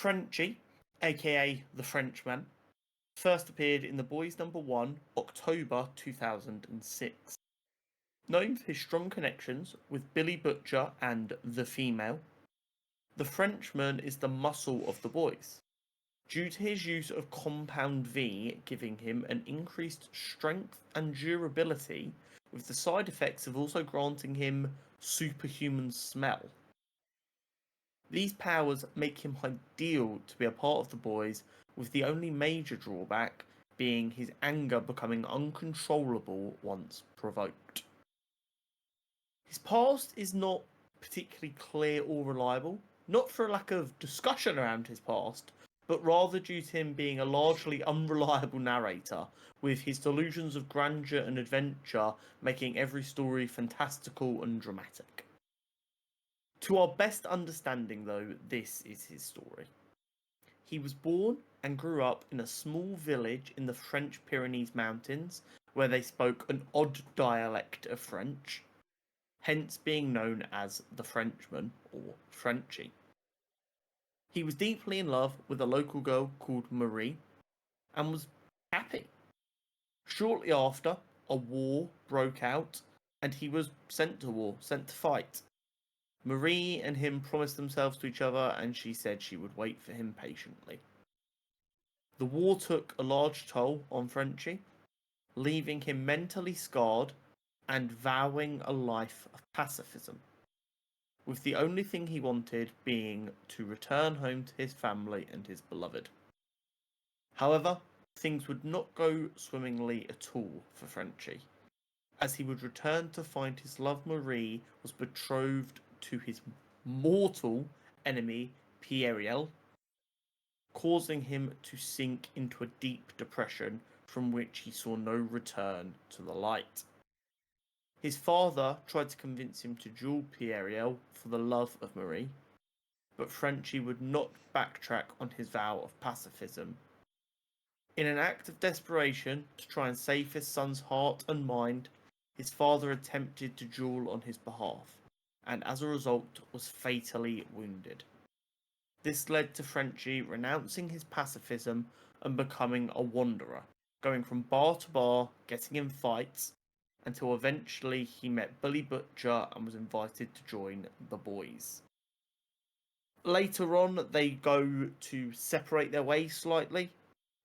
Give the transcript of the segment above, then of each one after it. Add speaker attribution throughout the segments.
Speaker 1: Frenchie, aka the Frenchman, first appeared in The Boys #1, October 2006. Known for his strong connections with Billy Butcher and The Female, the Frenchman is the muscle of the boys, due to his use of Compound V giving him an increased strength and durability, with the side effects of also granting him superhuman smell. These powers make him ideal to be a part of the boys, with the only major drawback being his anger becoming uncontrollable once provoked. His past is not particularly clear or reliable, not for a lack of discussion around his past, but rather due to him being a largely unreliable narrator, with his delusions of grandeur and adventure making every story fantastical and dramatic. To our best understanding, though, this is his story. He was born and grew up in a small village in the French Pyrenees Mountains, where they spoke an odd dialect of French, hence being known as the Frenchman or Frenchie. He was deeply in love with a local girl called Marie and was happy. Shortly after, a war broke out and he was sent to war, sent to fight. Marie and him promised themselves to each other, and she said she would wait for him patiently. The war took a large toll on Frenchie, leaving him mentally scarred and vowing a life of pacifism, with the only thing he wanted being to return home to his family and his beloved. However, things would not go swimmingly at all for Frenchie, as he would return to find his love Marie was betrothed to his mortal enemy Pierre, causing him to sink into a deep depression from which he saw no return to the light. His father tried to convince him to duel Pierre for the love of Marie, but Frenchie would not backtrack on his vow of pacifism. In an act of desperation to try and save his son's heart and mind, his father attempted to duel on his behalf, and as a result was fatally wounded. This led to Frenchie renouncing his pacifism and becoming a wanderer, going from bar to bar, getting in fights, until eventually he met Billy Butcher and was invited to join the boys. Later on, they go to separate their ways slightly,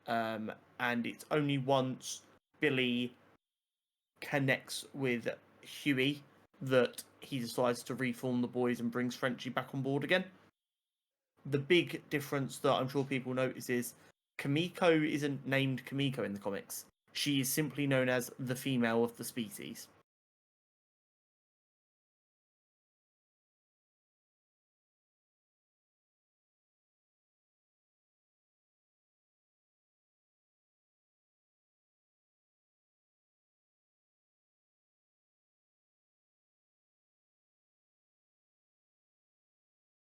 Speaker 1: and it's only once Billy connects with Huey that he decides to reform the boys and brings Frenchie back on board again. The big difference that I'm sure people notice is Kimiko isn't named Kimiko in the comics. She is simply known as the female of the species.